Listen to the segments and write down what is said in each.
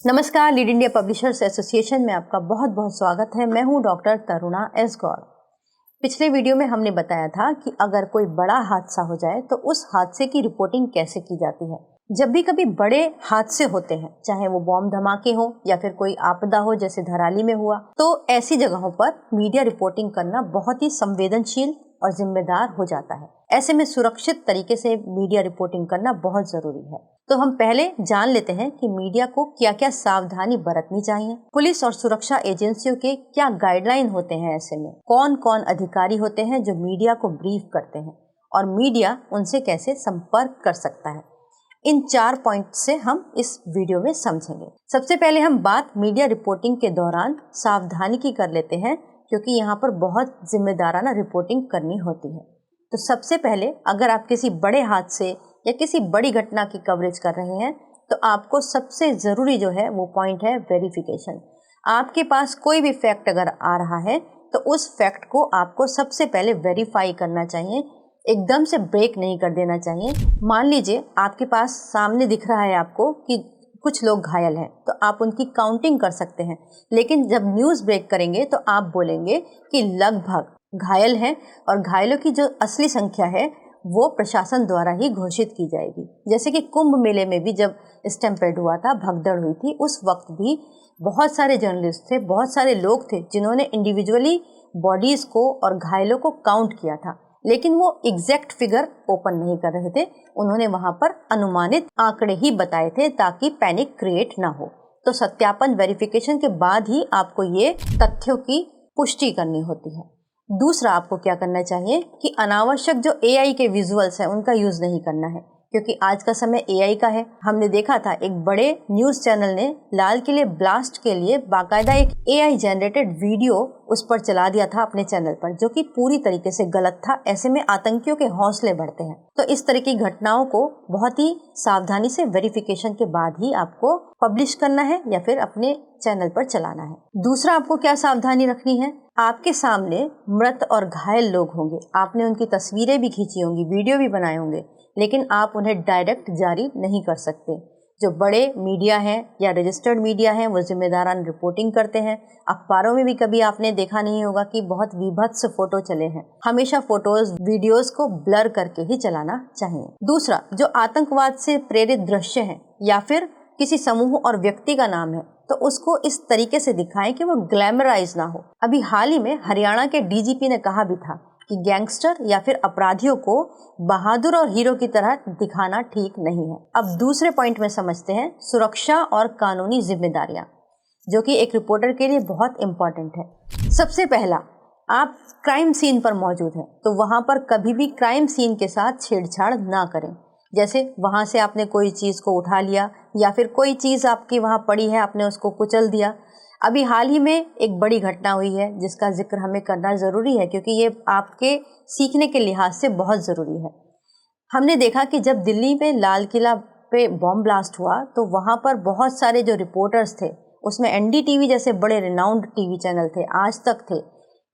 नमस्कार, lead India publishers association में आपका बहुत बहुत स्वागत है। मैं हूं डॉक्टर तरुणा एस गौड़। पिछले वीडियो में हमने बताया था कि अगर कोई बड़ा हादसा हो जाए तो उस हादसे की रिपोर्टिंग कैसे की जाती है। जब भी कभी बड़े हादसे होते हैं, चाहे वो बॉम्ब धमाके हो या फिर कोई आपदा हो जैसे धराली में हुआ, तो ऐसी जगहों पर मीडिया रिपोर्टिंग करना बहुत ही संवेदनशील और जिम्मेदार हो जाता है। ऐसे में सुरक्षित तरीके से मीडिया रिपोर्टिंग करना बहुत जरूरी है। तो हम पहले जान लेते हैं कि मीडिया को क्या क्या सावधानी बरतनी चाहिए। पुलिस और सुरक्षा एजेंसियों के क्या गाइडलाइन होते हैं, ऐसे में कौन कौन अधिकारी होते हैं जो मीडिया को ब्रीफ करते हैं और मीडिया उनसे कैसे संपर्क कर सकता है। इन 4 पॉइंट से हम इस वीडियो में समझेंगे। सबसे पहले हम बात मीडिया रिपोर्टिंग के दौरान सावधानी की कर लेते हैं, क्योंकि यहाँ पर बहुत जिम्मेदाराना रिपोर्टिंग करनी होती है। तो सबसे पहले अगर आप किसी बड़े हादसे या किसी बड़ी घटना की कवरेज कर रहे हैं तो आपको सबसे ज़रूरी जो है वो पॉइंट है वेरिफिकेशन। आपके पास कोई भी फैक्ट अगर आ रहा है तो उस फैक्ट को आपको सबसे पहले वेरीफाई करना चाहिए, एकदम से ब्रेक नहीं कर देना चाहिए। मान लीजिए आपके पास सामने दिख रहा है आपको कि कुछ लोग घायल हैं, तो आप उनकी काउंटिंग कर सकते हैं, लेकिन जब न्यूज़ ब्रेक करेंगे तो आप बोलेंगे कि लगभग घायल हैं और घायलों की जो असली संख्या है वो प्रशासन द्वारा ही घोषित की जाएगी। जैसे कि कुंभ मेले में भी जब स्टैम्पेड हुआ था, भगदड़ हुई थी, उस वक्त भी बहुत सारे जर्नलिस्ट थे, बहुत सारे लोग थे जिन्होंने इंडिविजुअली बॉडीज़ को और घायलों को काउंट किया था, लेकिन वो एग्जैक्ट फिगर ओपन नहीं कर रहे थे। उन्होंने वहाँ पर अनुमानित आंकड़े ही बताए थे ताकि पैनिक क्रिएट ना हो। तो सत्यापन वेरिफिकेशन के बाद ही आपको ये तथ्यों की पुष्टि करनी होती है। दूसरा, आपको क्या करना चाहिए कि अनावश्यक जो एआई के विजुअल्स हैं उनका यूज़ नहीं करना है, क्योंकि आज का समय एआई का है। हमने देखा था एक बड़े न्यूज़ चैनल ने लाल किले ब्लास्ट के लिए बाकायदा एक एआई जनरेटेड वीडियो उस पर चला दिया था अपने चैनल पर, जो कि पूरी तरीके से गलत था। ऐसे में आतंकियों के हौसले बढ़ते हैं। तो इस तरह की घटनाओं को बहुत ही सावधानी से वेरिफिकेशन के बाद ही आपको पब्लिश करना है या फिर अपने चैनल पर चलाना है। दूसरा, आपको क्या सावधानी रखनी है, आपके सामने मृत और घायल लोग होंगे, आपने उनकी तस्वीरें भी खींची होंगी, वीडियो भी बनाए होंगे, लेकिन आप उन्हें डायरेक्ट जारी नहीं कर सकते। जो बड़े मीडिया हैं या रजिस्टर्ड मीडिया हैं वो जिम्मेदारान रिपोर्टिंग करते हैं। अखबारों में भी कभी आपने देखा नहीं होगा कि बहुत विभत्स फोटो चले हैं। हमेशा फोटोज वीडियोस को ब्लर करके ही चलाना चाहिए। दूसरा, जो आतंकवाद से प्रेरित दृश्य हैं या फिर किसी समूह और व्यक्ति का नाम है तो उसको इस तरीके से दिखाएं कि वो ग्लैमराइज ना हो। अभी हाल ही में हरियाणा के डीजीपी ने कहा भी था कि गैंगस्टर या फिर अपराधियों को बहादुर और हीरो की तरह दिखाना ठीक नहीं है। अब दूसरे पॉइंट में समझते हैं सुरक्षा और कानूनी जिम्मेदारियां, जो कि एक रिपोर्टर के लिए बहुत इम्पोर्टेंट है। सबसे पहला, आप क्राइम सीन पर मौजूद हैं तो वहां पर कभी भी क्राइम सीन के साथ छेड़छाड़ ना करें। जैसे वहां से आपने कोई चीज़ को उठा लिया या फिर कोई चीज़ आपकी वहां पड़ी है, आपने उसको कुचल दिया। अभी हाल ही में एक बड़ी घटना हुई है जिसका जिक्र हमें करना ज़रूरी है, क्योंकि ये आपके सीखने के लिहाज से बहुत ज़रूरी है। हमने देखा कि जब दिल्ली में लाल किला पे बॉम्ब ब्लास्ट हुआ तो वहाँ पर बहुत सारे जो रिपोर्टर्स थे, उसमें एनडीटीवी जैसे बड़े रिनाउंड टीवी चैनल थे, आज तक थे,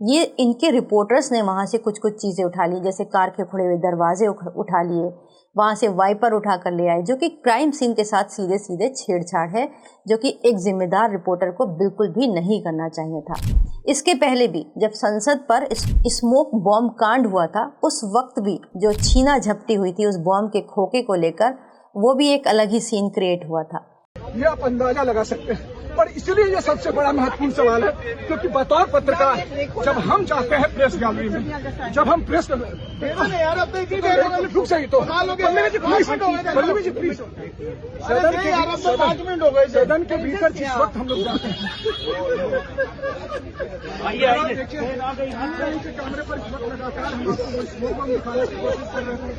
ये इनके रिपोर्टर्स ने वहाँ से कुछ कुछ चीज़ें उठा ली। जैसे कार के खुले हुए दरवाजे उठा लिए, वहाँ से वाइपर उठा कर ले आए, जो कि क्राइम सीन के साथ सीधे सीधे छेड़छाड़ है, जो कि एक जिम्मेदार रिपोर्टर को बिल्कुल भी नहीं करना चाहिए था। इसके पहले भी जब संसद पर स्मोक बॉम्ब कांड हुआ था, उस वक्त भी जो छीना झपटी हुई थी उस बॉम्ब के खोखे को लेकर, वो भी एक अलग ही सीन क्रिएट हुआ था। ये आप अंदाजा लगा सकते हैं, और इसलिए ये सबसे बड़ा महत्वपूर्ण सवाल है, क्योंकि बतौर पत्रकार जब हम जाते हैं प्रेस गैलरी में, जब हम प्रेस रुक सही तो सदन के भीतर जिस वक्त हम लोग जाते हैं, कैमरे पर इस वक्त लगातार हम स्मोक बम दिखाने की कोशिश कर रहे थे।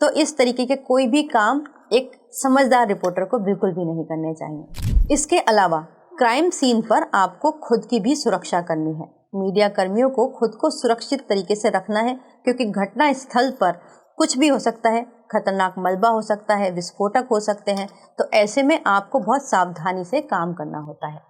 तो इस तरीके के कोई भी काम एक समझदार रिपोर्टर को बिल्कुल भी नहीं करने चाहिए। इसके अलावा क्राइम सीन पर आपको खुद की भी सुरक्षा करनी है। मीडिया कर्मियों को खुद को सुरक्षित तरीके से रखना है, क्योंकि घटना स्थल पर कुछ भी हो सकता है, खतरनाक मलबा हो सकता है, विस्फोटक हो सकते हैं। तो ऐसे में आपको बहुत सावधानी से काम करना होता है।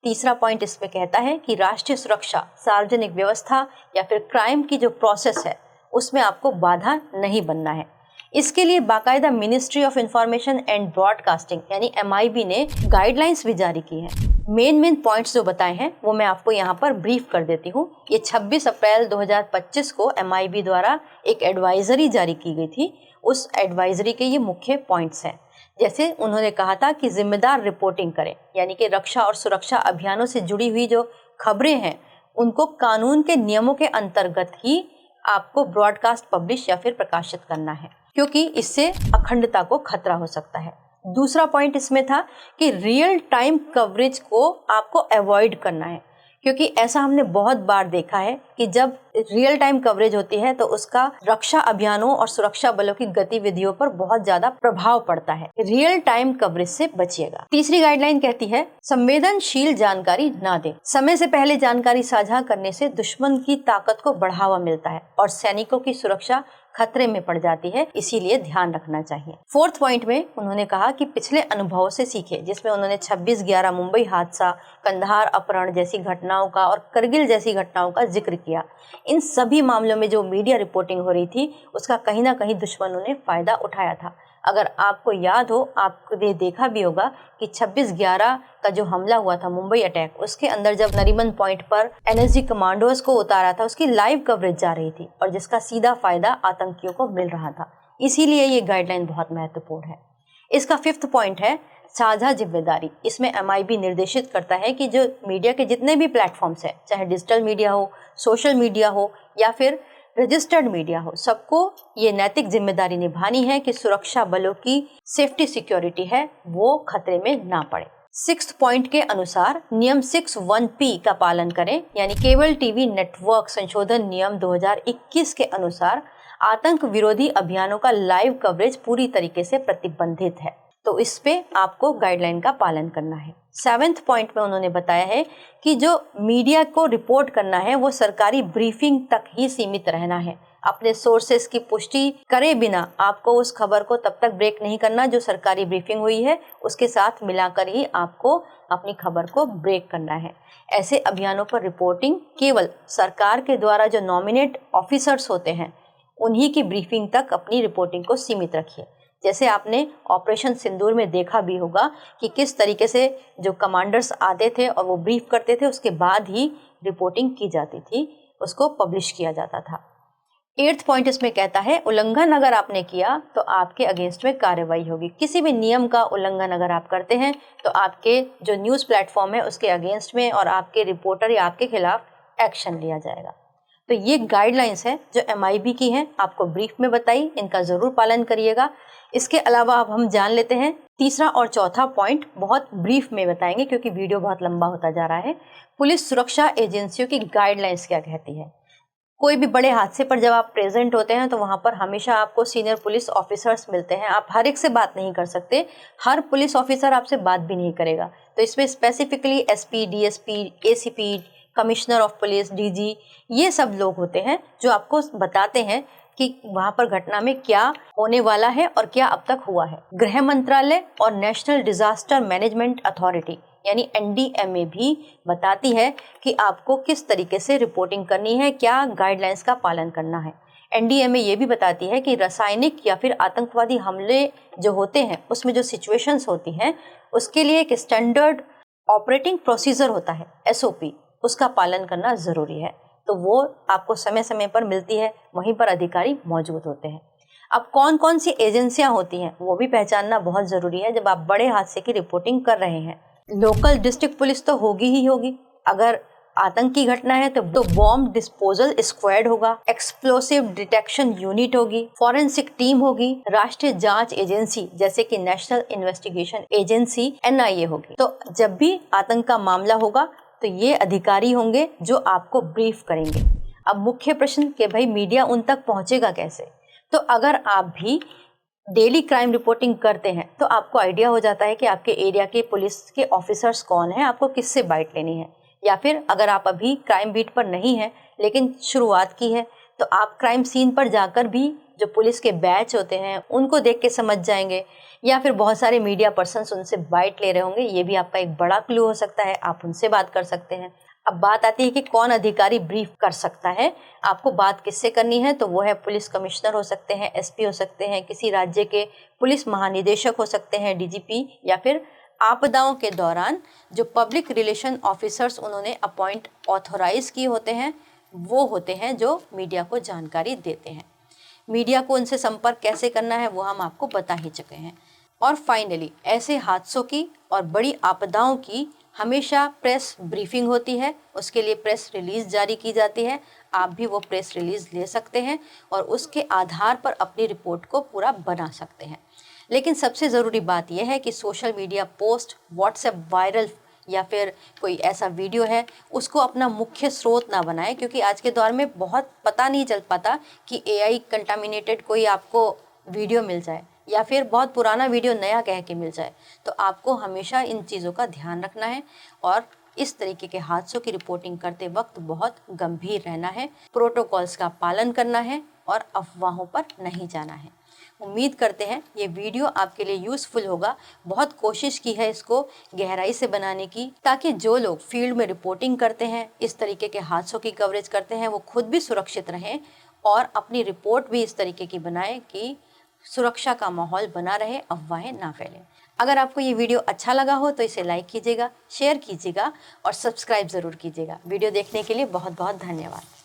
तीसरा पॉइंट इसमें कहता है कि राष्ट्रीय सुरक्षा, सार्वजनिक व्यवस्था या फिर क्राइम की जो प्रोसेस है उसमें आपको बाधा नहीं बनना है। इसके लिए बाकायदा ministry of information and broadcasting यानी MIB ने गाइडलाइंस भी जारी की हैं। मेन पॉइंट्स जो बताए हैं वो मैं आपको यहाँ पर ब्रीफ कर देती हूँ। ये 26 अप्रैल 2025 को MIB द्वारा एक एडवाइजरी जारी की गई थी। उस एडवाइजरी के ये मुख्य पॉइंट्स हैं। जैसे उन्होंने कहा था कि जिम्मेदार रिपोर्टिंग करें, यानी कि रक्षा और सुरक्षा अभियानों से जुड़ी हुई जो खबरें हैं उनको कानून के नियमों के अंतर्गत ही आपको ब्रॉडकास्ट, पब्लिश या फिर प्रकाशित करना है, क्योंकि इससे अखंडता को खतरा हो सकता है। दूसरा पॉइंट इसमें था कि रियल टाइम कवरेज को आपको अवॉइड करना है, क्योंकि ऐसा हमने बहुत बार देखा है कि जब रियल टाइम कवरेज होती है तो उसका रक्षा अभियानों और सुरक्षा बलों की गतिविधियों पर बहुत ज्यादा प्रभाव पड़ता है। रियल टाइम कवरेज से बचिएगा। तीसरी गाइडलाइन कहती है संवेदनशील जानकारी ना दें। समय से पहले जानकारी साझा करने से दुश्मन की ताकत को बढ़ावा मिलता है और सैनिकों की सुरक्षा खतरे में पड़ जाती है, इसीलिए ध्यान रखना चाहिए। फोर्थ पॉइंट में उन्होंने कहा कि पिछले अनुभवों से सीखे, जिसमें उन्होंने 26/11 मुंबई हादसा, कंधार अपहरण जैसी घटनाओं का और करगिल जैसी घटनाओं का जिक्र किया। इन सभी मामलों में जो मीडिया रिपोर्टिंग हो रही थी उसका कहीं ना कहीं दुश्मनों ने फायदा उठाया था। अगर आपको याद हो, आपने देखा भी होगा कि 26/11 का जो हमला हुआ था, मुंबई अटैक, उसके अंदर जब नरीमन पॉइंट पर NSG कमांडोज को उतारा था, उसकी लाइव कवरेज जा रही थी और जिसका सीधा फायदा आतंकियों को मिल रहा था। इसीलिए ये गाइडलाइन बहुत महत्वपूर्ण है। इसका फिफ्थ पॉइंट है साझा जिम्मेदारी। इसमें MIB निर्देशित करता है कि जो मीडिया के जितने भी प्लेटफॉर्म्स हैं, चाहे डिजिटल मीडिया हो, सोशल मीडिया हो या फिर रजिस्टर्ड मीडिया हो, सबको ये नैतिक जिम्मेदारी निभानी है कि सुरक्षा बलों की सेफ्टी सिक्योरिटी है वो खतरे में ना पड़े। सिक्स्थ पॉइंट के अनुसार नियम 61P का पालन करें, यानी केबल टीवी नेटवर्क संशोधन नियम 2021 के अनुसार आतंक विरोधी अभियानों का लाइव कवरेज पूरी तरीके से प्रतिबंधित है, तो इस पे आपको गाइडलाइन का पालन करना है। सेवेंथ पॉइंट में उन्होंने बताया है कि जो मीडिया को रिपोर्ट करना है वो सरकारी ब्रीफिंग तक ही सीमित रहना है। अपने सोर्सेस की पुष्टि करे बिना आपको उस खबर को तब तक ब्रेक नहीं करना जो सरकारी ब्रीफिंग हुई है, उसके साथ मिलाकर ही आपको अपनी खबर को ब्रेक करना है। ऐसे अभियानों पर रिपोर्टिंग केवल सरकार के द्वारा जो नॉमिनेट ऑफिसर्स होते हैं उन्हीं की ब्रीफिंग तक अपनी रिपोर्टिंग को सीमित रखिए। जैसे आपने ऑपरेशन सिंदूर में देखा भी होगा कि किस तरीके से जो कमांडर्स आते थे और वो ब्रीफ करते थे, उसके बाद ही रिपोर्टिंग की जाती थी, उसको पब्लिश किया जाता था। 8th पॉइंट इसमें कहता है उल्लंघन अगर आपने किया तो आपके अगेंस्ट में कार्रवाई होगी। किसी भी नियम का उल्लंघन अगर आप करते हैं तो आपके जो न्यूज़ प्लेटफॉर्म है उसके अगेंस्ट में और आपके रिपोर्टर या आपके खिलाफ एक्शन लिया जाएगा। तो ये गाइडलाइंस है जो MIB की हैं, आपको ब्रीफ में बताई, इनका ज़रूर पालन करिएगा। इसके अलावा अब हम जान लेते हैं तीसरा और चौथा पॉइंट, बहुत ब्रीफ में बताएंगे क्योंकि वीडियो बहुत लंबा होता जा रहा है। पुलिस सुरक्षा एजेंसियों की गाइडलाइंस क्या कहती है। कोई भी बड़े हादसे पर जब आप प्रेजेंट होते हैं तो वहाँ पर हमेशा आपको सीनियर पुलिस ऑफिसर्स मिलते हैं। आप हर एक से बात नहीं कर सकते, हर पुलिस ऑफिसर आपसे बात भी नहीं करेगा। तो इसमें specifically SP, DSP, ACP, commissioner of police, DG, ये सब लोग होते हैं जो आपको बताते हैं कि वहाँ पर घटना में क्या होने वाला है और क्या अब तक हुआ है। गृह मंत्रालय और नेशनल डिजास्टर मैनेजमेंट अथॉरिटी यानी NDMA भी बताती है कि आपको किस तरीके से रिपोर्टिंग करनी है, क्या गाइडलाइंस का पालन करना है। NDMA ये भी बताती है कि रासायनिक या फिर आतंकवादी हमले जो होते हैं उसमें जो सिचुएशंस होती हैं उसके लिए एक स्टैंडर्ड ऑपरेटिंग प्रोसीजर होता है, SOP, उसका पालन करना ज़रूरी है। तो वो आपको समय समय पर मिलती है, वहीं पर अधिकारी मौजूद होते हैं। अब कौन कौन सी एजेंसियां होती हैं वो भी पहचानना बहुत ज़रूरी है जब आप बड़े हादसे की रिपोर्टिंग कर रहे हैं। लोकल डिस्ट्रिक्ट पुलिस तो होगी ही होगी, अगर आतंक की घटना है तो बॉम्ब डिस्पोजल स्क्वाड होगा, एक्सप्लोसिव डिटेक्शन यूनिट होगी, फॉरेंसिक टीम होगी, राष्ट्रीय जांच एजेंसी जैसे कि नेशनल इन्वेस्टिगेशन एजेंसी NIA होगी। तो जब भी आतंक का मामला होगा तो ये अधिकारी होंगे जो आपको ब्रीफ करेंगे। अब मुख्य प्रश्न कि भाई मीडिया उन तक पहुंचेगा कैसे। तो अगर आप भी डेली क्राइम रिपोर्टिंग करते हैं तो आपको आइडिया हो जाता है कि आपके एरिया के पुलिस के ऑफिसर्स कौन हैं, आपको किससे बाइट लेनी है। या फिर अगर आप अभी क्राइम बीट पर नहीं हैं लेकिन शुरुआत की है तो आप क्राइम सीन पर जाकर भी जो पुलिस के बैच होते हैं उनको देख के समझ जाएंगे, या फिर बहुत सारे मीडिया पर्सन्स उनसे बाइट ले रहे होंगे, ये भी आपका एक बड़ा क्लू हो सकता है, आप उनसे बात कर सकते हैं। अब बात आती है कि कौन अधिकारी ब्रीफ कर सकता है, आपको बात किससे करनी है, तो वो है पुलिस कमिश्नर हो सकते हैं, एसपी हो सकते हैं, किसी राज्य के पुलिस महानिदेशक हो सकते हैं, डीजीपी, या फिर आपदाओं के दौरान जो पब्लिक रिलेशन ऑफिसर्स उन्होंने अपॉइंट ऑथोराइज किए होते हैं, वो होते हैं जो मीडिया को जानकारी देते हैं। मीडिया को उनसे संपर्क कैसे करना है वो हम आपको बता ही चुके हैं। और फाइनली ऐसे हादसों की और बड़ी आपदाओं की हमेशा प्रेस ब्रीफिंग होती है, उसके लिए प्रेस रिलीज जारी की जाती है। आप भी वो प्रेस रिलीज ले सकते हैं और उसके आधार पर अपनी रिपोर्ट को पूरा बना सकते हैं। लेकिन सबसे ज़रूरी बात यह है कि social media post, WhatsApp viral या फिर कोई ऐसा वीडियो है, उसको अपना मुख्य स्रोत ना बनाएं, क्योंकि आज के दौर में बहुत पता नहीं चल पाता कि AI कंटामिनेटेड कोई आपको वीडियो मिल जाए या फिर बहुत पुराना वीडियो नया कह के मिल जाए। तो आपको हमेशा इन चीज़ों का ध्यान रखना है और इस तरीके के हादसों की रिपोर्टिंग करते वक्त बहुत गंभीर रहना है, प्रोटोकॉल्स का पालन करना है और अफवाहों पर नहीं जाना है। उम्मीद करते हैं ये वीडियो आपके लिए यूज़फुल होगा। बहुत कोशिश की है इसको गहराई से बनाने की, ताकि जो लोग फील्ड में रिपोर्टिंग करते हैं, इस तरीके के हादसों की कवरेज करते हैं, वो खुद भी सुरक्षित रहें और अपनी रिपोर्ट भी इस तरीके की बनाएं कि सुरक्षा का माहौल बना रहे, अफवाहें ना फैलें। अगर आपको ये वीडियो अच्छा लगा हो तो इसे लाइक कीजिएगा, शेयर कीजिएगा और सब्सक्राइब ज़रूर कीजिएगा। वीडियो देखने के लिए बहुत बहुत धन्यवाद।